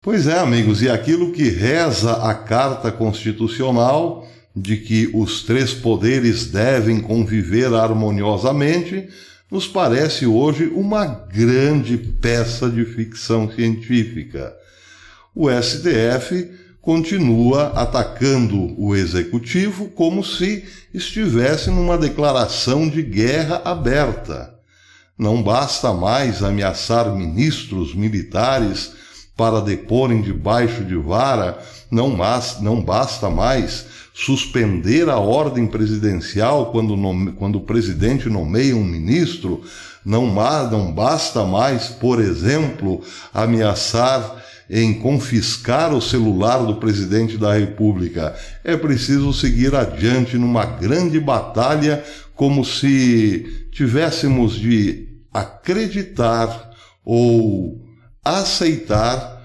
Pois é, amigos, e aquilo que reza a Carta Constitucional de que os três poderes devem conviver harmoniosamente, nos parece hoje uma grande peça de ficção científica. O STF continua atacando o Executivo como se estivesse numa declaração de guerra aberta. Não basta mais ameaçar ministros militares para deporem debaixo de vara, não basta mais suspender a ordem presidencial quando o presidente nomeia um ministro, não basta mais, por exemplo, ameaçar em confiscar o celular do presidente da República. É preciso seguir adiante numa grande batalha, como se tivéssemos de acreditar ou aceitar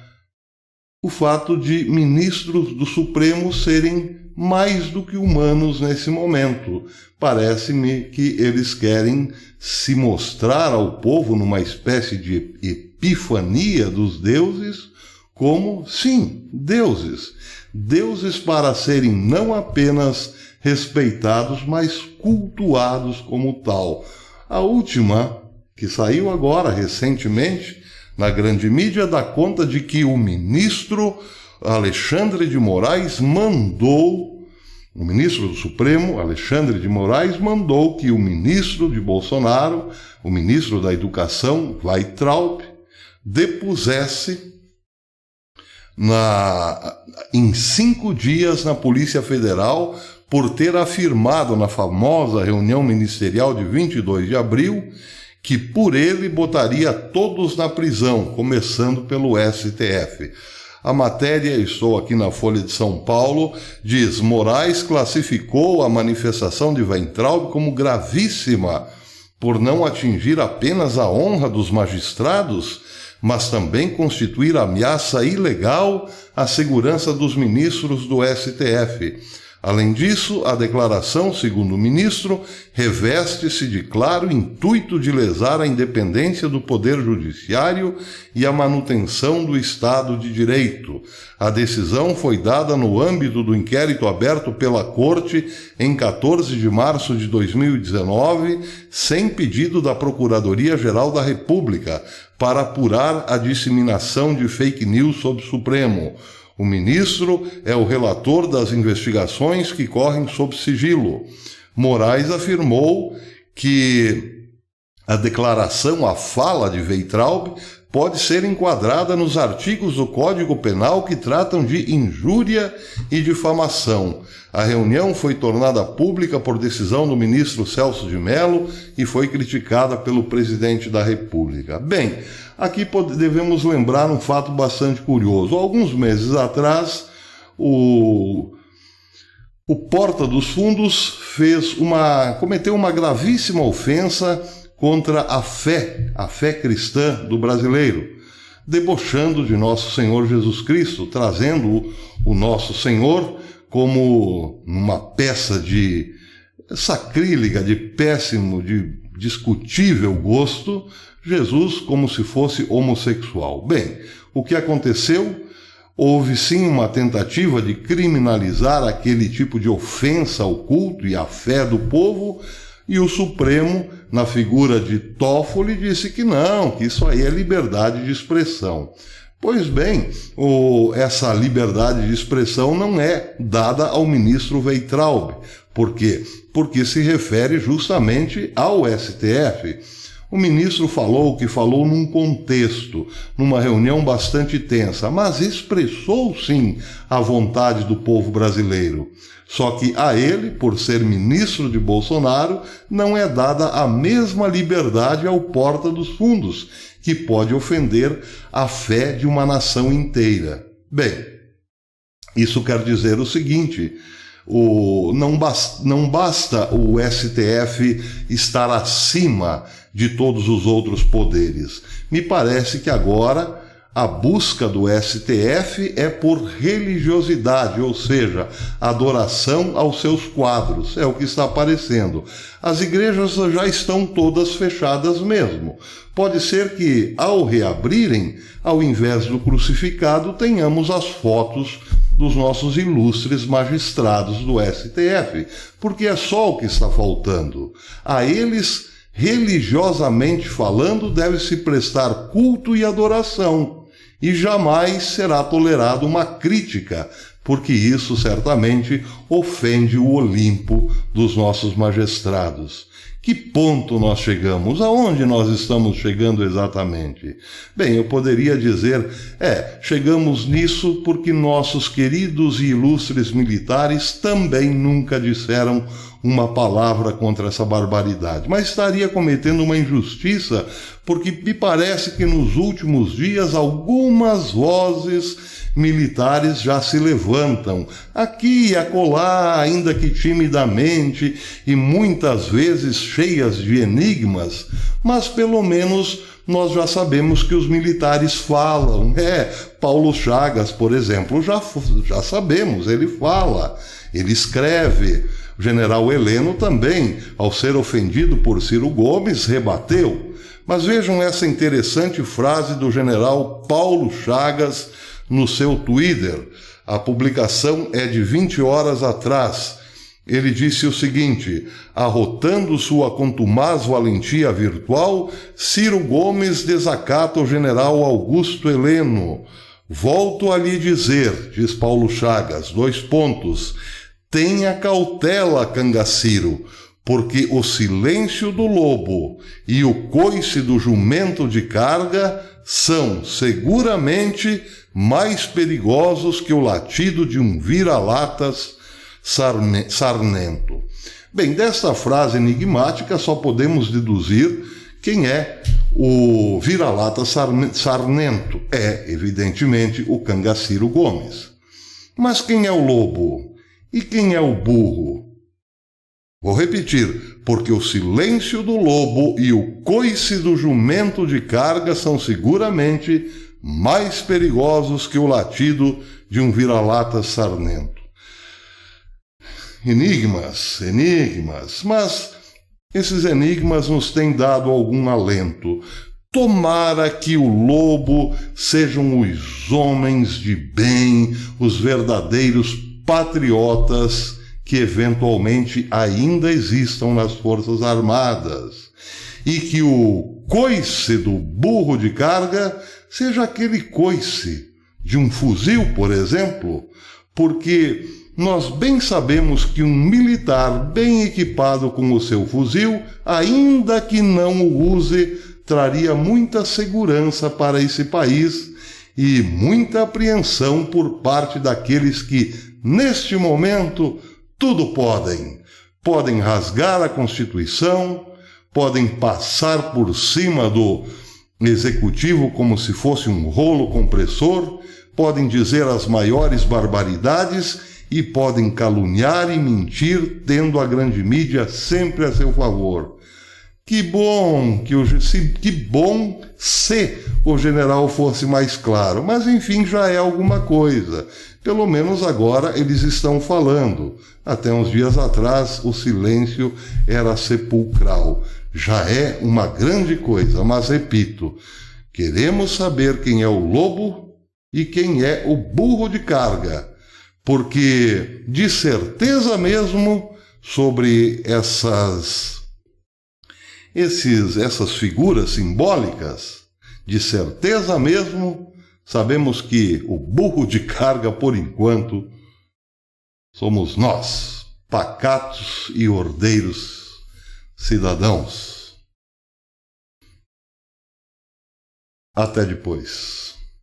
o fato de ministros do Supremo serem mais do que humanos nesse momento. Parece-me que eles querem se mostrar ao povo numa espécie de epifania dos deuses, como, sim, deuses. Deuses para serem não apenas respeitados, mas cultuados como tal. A última, que saiu agora recentemente na grande mídia, dá conta de que o ministro Alexandre de Moraes o ministro do Supremo, Alexandre de Moraes, mandou que o ministro de Bolsonaro, o ministro da Educação, Weintraub, depusesse em 5 dias na Polícia Federal por ter afirmado na famosa reunião ministerial de 22 de abril que por ele botaria todos na prisão, começando pelo STF. A matéria, estou aqui na Folha de São Paulo, diz: Moraes classificou a manifestação de Weintraub como gravíssima por não atingir apenas a honra dos magistrados, mas também constituir ameaça ilegal à segurança dos ministros do STF. Além disso, a declaração, segundo o ministro, reveste-se de claro intuito de lesar a independência do Poder Judiciário e a manutenção do Estado de Direito. A decisão foi dada no âmbito do inquérito aberto pela Corte em 14 de março de 2019, sem pedido da Procuradoria-Geral da República, para apurar a disseminação de fake news sobre o Supremo. O ministro é o relator das investigações que correm sob sigilo. Moraes afirmou que a declaração, a fala de Weintraub, pode ser enquadrada nos artigos do Código Penal que tratam de injúria e difamação. A reunião foi tornada pública por decisão do ministro Celso de Mello e foi criticada pelo presidente da República. Bem, aqui devemos lembrar um fato bastante curioso. Alguns meses atrás, o Porta dos Fundos cometeu uma gravíssima ofensa contra a fé cristã do brasileiro, debochando de Nosso Senhor Jesus Cristo, trazendo o Nosso Senhor como uma peça de sacrílega, de péssimo, de discutível gosto, Jesus como se fosse homossexual. Bem, o que aconteceu? Houve sim uma tentativa de criminalizar aquele tipo de ofensa ao culto e à fé do povo, e o Supremo, na figura de Toffoli, disse que não, que isso aí é liberdade de expressão. Pois bem, essa liberdade de expressão não é dada ao ministro Weintraub. Por quê? Porque se refere justamente ao STF. O ministro falou o que falou num contexto, numa reunião bastante tensa, mas expressou sim a vontade do povo brasileiro. Só que a ele, por ser ministro de Bolsonaro, não é dada a mesma liberdade ao Porta dos Fundos, que pode ofender a fé de uma nação inteira. Bem, isso quer dizer o seguinte: não basta o STF estar acima de todos os outros poderes. Me parece que agora A busca do STF é por religiosidade, ou seja, adoração aos seus quadros, é o que está aparecendo. As igrejas já estão todas fechadas mesmo. Pode ser que, ao reabrirem, ao invés do crucificado, tenhamos as fotos dos nossos ilustres magistrados do STF, porque é só o que está faltando. A eles, religiosamente falando, deve-se prestar culto e adoração. E jamais será tolerada uma crítica, porque isso certamente ofende o Olimpo dos nossos magistrados. Que ponto nós chegamos? Aonde nós estamos chegando exatamente? Bem, eu poderia dizer, chegamos nisso porque nossos queridos e ilustres militares também nunca disseram uma palavra contra essa barbaridade. Mas estaria cometendo uma injustiça, porque me parece que nos últimos dias algumas vozes militares já se levantam, aqui e acolá, ainda que timidamente e muitas vezes cheias de enigmas, mas pelo menos nós já sabemos que os militares falam. Paulo Chagas, por exemplo, já sabemos, ele fala, ele escreve. O general Heleno também, ao ser ofendido por Ciro Gomes, rebateu. Mas vejam essa interessante frase do general Paulo Chagas no seu Twitter. A publicação é de 20 horas atrás. Ele disse o seguinte: arrotando sua contumaz valentia virtual, Ciro Gomes desacata o general Augusto Heleno. Volto a lhe dizer, diz Paulo Chagas, : tenha cautela, cangaciro, porque o silêncio do lobo e o coice do jumento de carga são seguramente mais perigosos que o latido de um vira-latas sarnento. Bem, desta frase enigmática só podemos deduzir quem é o vira-lata sarnento. É, evidentemente, o Cangaciro Gomes. Mas quem é o lobo? E quem é o burro? Vou repetir, porque o silêncio do lobo e o coice do jumento de carga são seguramente mais perigosos que o latido de um vira-lata sarnento. Enigmas, mas esses enigmas nos têm dado algum alento. Tomara que o lobo sejam os homens de bem, os verdadeiros patriotas que eventualmente ainda existam nas Forças Armadas, e que o coice do burro de carga seja aquele coice de um fuzil, por exemplo, porque nós bem sabemos que um militar bem equipado com o seu fuzil, ainda que não o use, traria muita segurança para esse país e muita apreensão por parte daqueles que, neste momento, tudo podem. Podem rasgar a Constituição, podem passar por cima do Executivo como se fosse um rolo compressor, podem dizer as maiores barbaridades e podem caluniar e mentir, tendo a grande mídia sempre a seu favor. Que bom se o general fosse mais claro, mas enfim, já é alguma coisa. Pelo menos agora eles estão falando. Até uns dias atrás o silêncio era sepulcral. Já é uma grande coisa, mas repito, queremos saber quem é o lobo e quem é o burro de carga, porque de certeza mesmo sobre essas figuras simbólicas, de certeza mesmo, sabemos que o burro de carga, por enquanto, somos nós, pacatos e ordeiros cidadãos. Até depois.